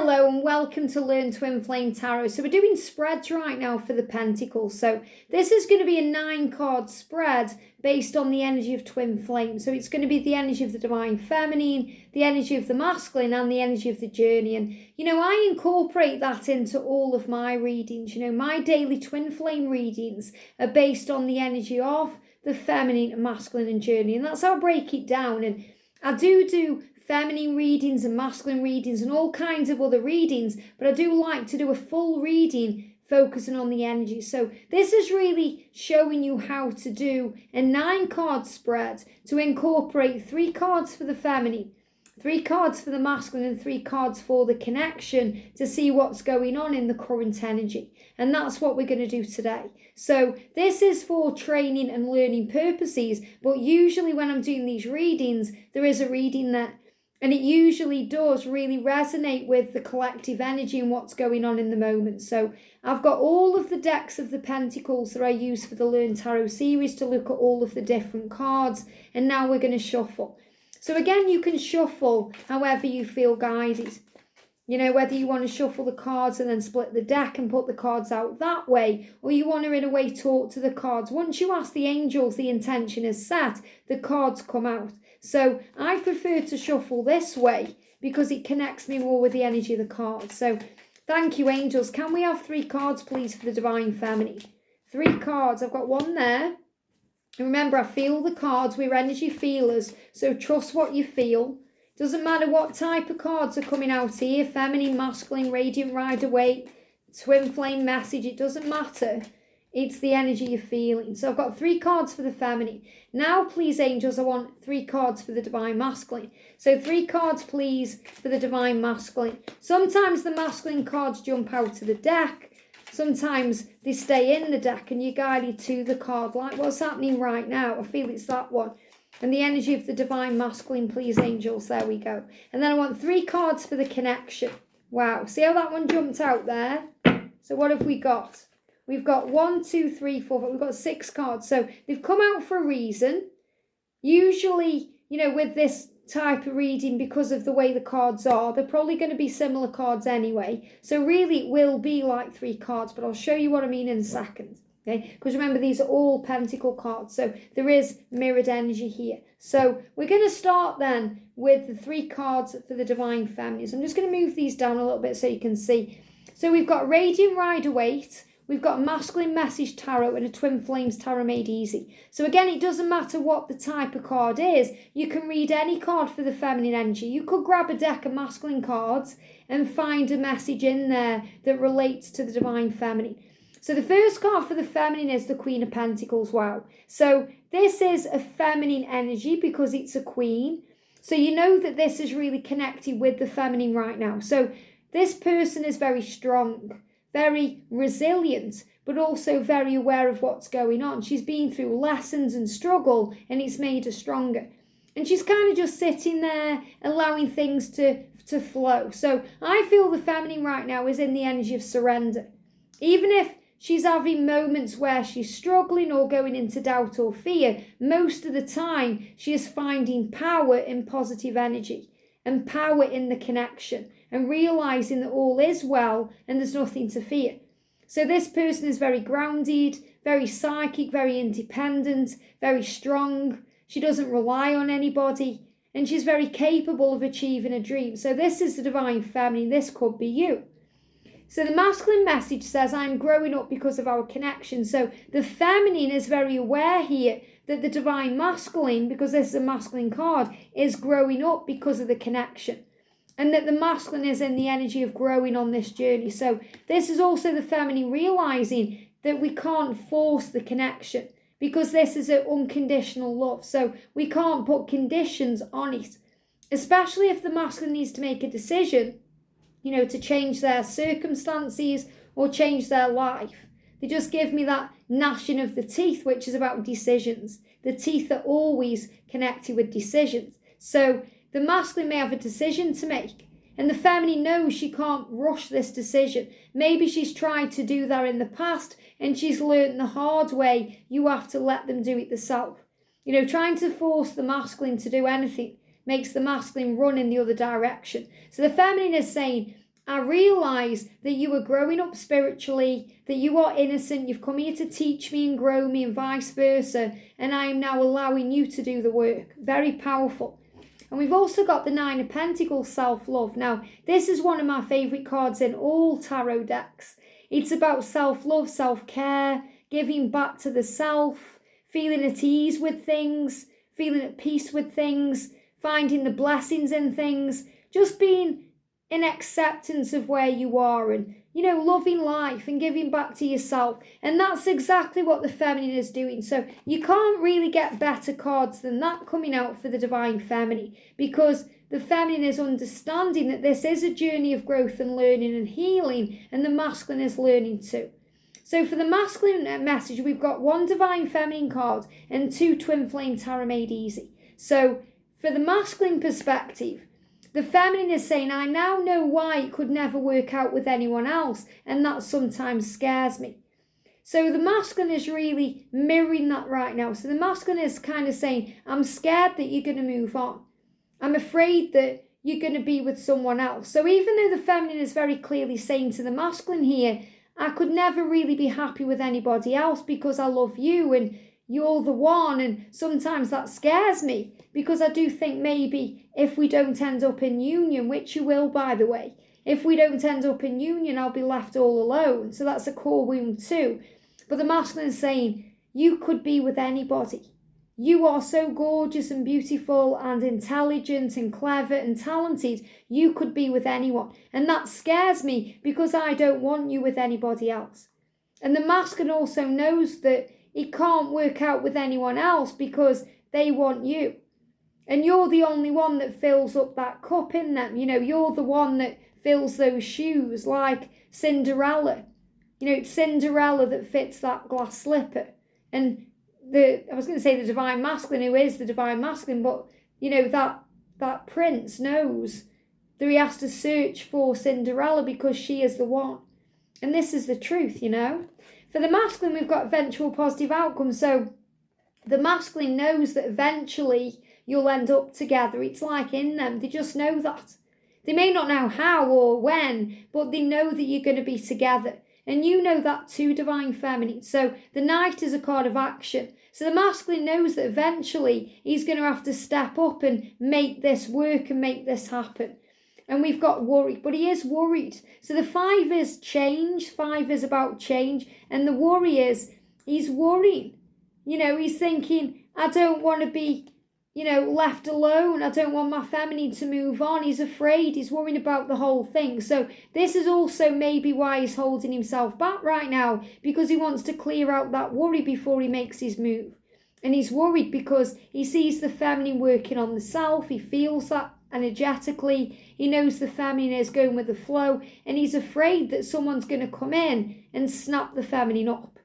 Hello and welcome to Learn Twin Flame Tarot. So we're doing spreads right now for the Pentacles. So this is going to be a 9-card spread based on the energy of Twin Flame. So it's going to be the energy of the Divine Feminine, the energy of the Masculine and the energy of the Journey. And, I incorporate that into all of my readings. My daily Twin Flame readings are based on the energy of the Feminine and Masculine and Journey. And that's how I break it down. And I do feminine readings and masculine readings and all kinds of other readings, but I do like to do a full reading focusing on the energy. So this is really showing you how to do a 9-card spread to incorporate 3 cards for the feminine, 3 cards for the masculine and 3 cards for the connection to see what's going on in the current energy. And that's what we're going to do today. So this is for training and learning purposes, but usually when I'm doing these readings, there is a reading that, and it usually does really resonate with the collective energy and what's going on in the moment. So I've got all of the decks of the Pentacles that I use for the Learn Tarot series to look at all of the different cards. And now we're going to shuffle. So again, you can shuffle however you feel guided. Whether you want to shuffle the cards and then split the deck and put the cards out that way, or you want to in a way talk to the cards. Once you ask the angels, the intention is set, the cards come out. So I prefer to shuffle this way because it connects me more with the energy of the cards. So thank you, angels. Can we have 3 cards, please, for the Divine Feminine? 3 cards. I've got one there. And remember, I feel the cards. We're energy feelers. So trust what you feel. Doesn't matter what type of cards are coming out here. Feminine, masculine, radiant, rider, Waite, twin flame message. It doesn't matter. It's the energy you're feeling. So I've got 3 cards for the feminine. Now, please, angels, I want 3 cards for the Divine Masculine. So 3 cards, please, for the Divine Masculine. Sometimes the masculine cards jump out of the deck. Sometimes they stay in the deck and you're guided to the card. Like what's happening right now. I feel it's that one. And the energy of the Divine Masculine, please, angels. There we go. And then I want 3 cards for the connection. Wow. See how that one jumped out there? So what have we got? We've got 1, 2, 3, 4, 5. We've got 6 cards. So they've come out for a reason. Usually, with this type of reading, because of the way the cards are, they're probably going to be similar cards anyway. So really, it will be like 3 cards, but I'll show you what I mean in a second. Okay, because remember, these are all pentacle cards. So there is mirrored energy here. So we're going to start then with the 3 cards for the Divine Feminine. So I'm just going to move these down a little bit so you can see. So we've got Radiant Rider Waite. We've got a Masculine Message Tarot and a Twin Flames Tarot Made Easy. So again, it doesn't matter what the type of card is. You can read any card for the feminine energy. You could grab a deck of masculine cards and find a message in there that relates to the Divine Feminine. So the first card for the feminine is the Queen of Pentacles. Wow. So this is a feminine energy because it's a queen. So you know that this is really connected with the feminine right now. So this person is very strong, very resilient, but also very aware of what's going on. She's been through lessons and struggle, and it's made her stronger. And she's kind of just sitting there, allowing things to flow. So I feel the feminine right now is in the energy of surrender. Even if she's having moments where she's struggling or going into doubt or fear, most of the time she is finding power in positive energy and power in the connection, and realizing that all is well and there's nothing to fear. So this person is very grounded, very psychic, very independent, very strong. She doesn't rely on anybody, and she's very capable of achieving a dream. So this is the Divine Feminine. This could be you. So the masculine message says, I'm growing up because of our connection. So the feminine is very aware here that the Divine Masculine, because this is a masculine card, is growing up because of the connection. And that the masculine is in the energy of growing on this journey. So this is also the feminine realizing that we can't force the connection, because this is an unconditional love. So we can't put conditions on it, especially if the masculine needs to make a decision, to change their circumstances or change their life. They just give me that gnashing of the teeth, which is about decisions. The teeth are always connected with decisions. So the masculine may have a decision to make, and the feminine knows she can't rush this decision. Maybe she's tried to do that in the past and she's learned the hard way. You have to let them do it themselves. Trying to force the masculine to do anything makes the masculine run in the other direction. So the feminine is saying, I realise that you are growing up spiritually, that you are innocent, you've come here to teach me and grow me and vice versa, and I am now allowing you to do the work. Very powerful. And we've also got the Nine of Pentacles, self-love. Now, this is one of my favourite cards in all tarot decks. It's about self-love, self-care, giving back to the self, feeling at ease with things, feeling at peace with things, finding the blessings in things, just being in acceptance of where you are and, loving life and giving back to yourself. And that's exactly what the feminine is doing. So you can't really get better cards than that coming out for the divine feminine, because the feminine is understanding that this is a journey of growth and learning and healing, and the masculine is learning too. So for the masculine message, we've got 1 divine feminine card and 2 twin flame tarot made easy. So for the masculine perspective, the feminine is saying, I now know why it could never work out with anyone else, and that sometimes scares me. So the masculine is really mirroring that right now. So the masculine is kind of saying, I'm scared that you're going to move on. I'm afraid that you're going to be with someone else. So even though the feminine is very clearly saying to the masculine here, I could never really be happy with anybody else because I love you and you're the one, and sometimes that scares me, because I do think maybe if we don't end up in union, which you will, by the way, if we don't end up in union, I'll be left all alone. So that's a core wound too. But the masculine is saying, you could be with anybody. You are so gorgeous and beautiful and intelligent and clever and talented. You could be with anyone. And that scares me because I don't want you with anybody else. And the masculine also knows that it can't work out with anyone else because they want you. And you're the only one that fills up that cup in them. You're the one that fills those shoes, like Cinderella. It's Cinderella that fits that glass slipper. And I was going to say the divine masculine, who is the divine masculine, but, that prince knows that he has to search for Cinderella because she is the one. And this is the truth, For the masculine, we've got eventual positive outcomes. So the masculine knows that eventually you'll end up together. It's like in them. They just know that. They may not know how or when, but they know that you're going to be together. And you know that too, divine feminine. So the Knight is a card of action. So the masculine knows that eventually he's going to have to step up and make this work and make this happen. And we've got worry, but he is worried. So the 5 is change. 5 is about change. And the worry is, he's worrying. He's thinking, I don't want to be, left alone. I don't want my feminine to move on. He's afraid. He's worrying about the whole thing. So this is also maybe why he's holding himself back right now, because he wants to clear out that worry before he makes his move. And he's worried because he sees the feminine working on the self. He feels that energetically. He knows the feminine is going with the flow, and he's afraid that someone's going to come in and snap the feminine up.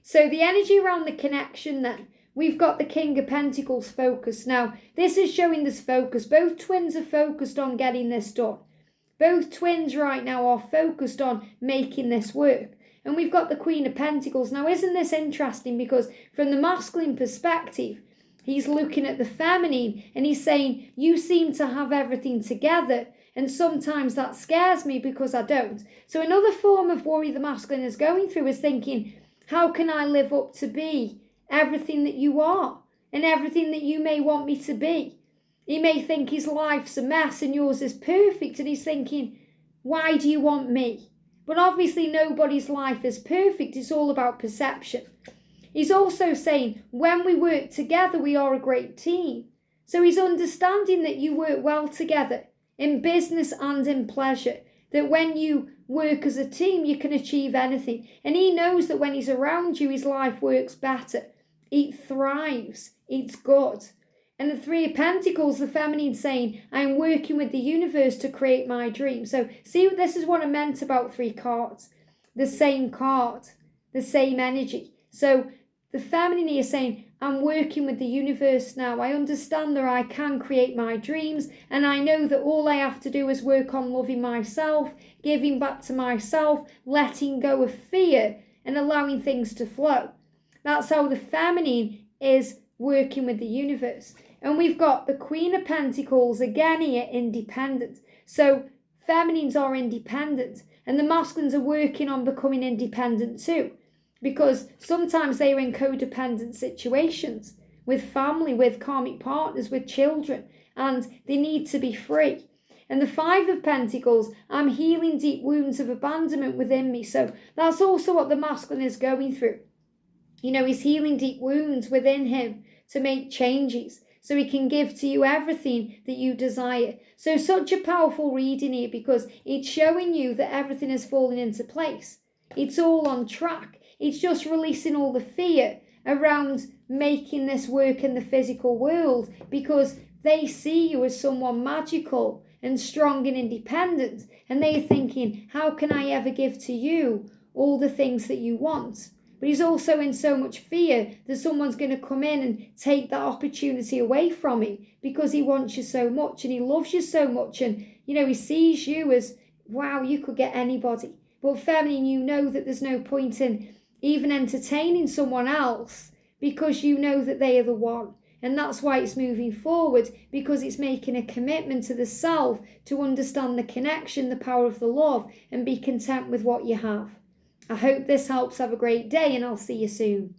So the energy around the connection then, we've got the King of Pentacles focus. Now, this is showing this focus. Both twins are focused on getting this done. Both twins right now are focused on making this work. And we've got the Queen of Pentacles. Now, isn't this interesting? Because from the masculine perspective, he's looking at the feminine and he's saying, you seem to have everything together. And sometimes that scares me because I don't. So another form of worry the masculine is going through is thinking, how can I live up to be everything that you are and everything that you may want me to be? He may think his life's a mess and yours is perfect, and he's thinking, why do you want me? But obviously nobody's life is perfect. It's all about perception. He's also saying, when we work together, we are a great team. So he's understanding that you work well together in business and in pleasure, that when you work as a team, you can achieve anything. And he knows that when he's around you, his life works better. It thrives. It's good. And the 3 of Pentacles, the feminine saying, I'm working with the universe to create my dream. So see, this is what I meant about 3 cards. The same card, the same energy. So the feminine is saying, I'm working with the universe now. I understand that I can create my dreams, and I know that all I have to do is work on loving myself, giving back to myself, letting go of fear, and allowing things to flow. That's how the feminine is working with the universe. And we've got the Queen of Pentacles again here, independent. So feminines are independent, and the masculines are working on becoming independent too, because sometimes they are in codependent situations with family, with karmic partners, with children, and they need to be free. And the Five of Pentacles, I'm healing deep wounds of abandonment within me. So that's also what the masculine is going through. You know, he's healing deep wounds within him to make changes so he can give to you everything that you desire. So such a powerful reading here, because it's showing you that everything is falling into place. It's all on track. It's just releasing all the fear around making this work in the physical world, because they see you as someone magical and strong and independent, and they're thinking, how can I ever give to you all the things that you want? But he's also in so much fear that someone's going to come in and take that opportunity away from him, because he wants you so much and he loves you so much, and you know, he sees you as, wow, you could get anybody. But feminine, you know that there's no point in even entertaining someone else, because you know that they are the one. And that's why it's moving forward, because it's making a commitment to the self to understand the connection, the power of the love, and be content with what you have. I hope this helps. Have a great day, and I'll see you soon.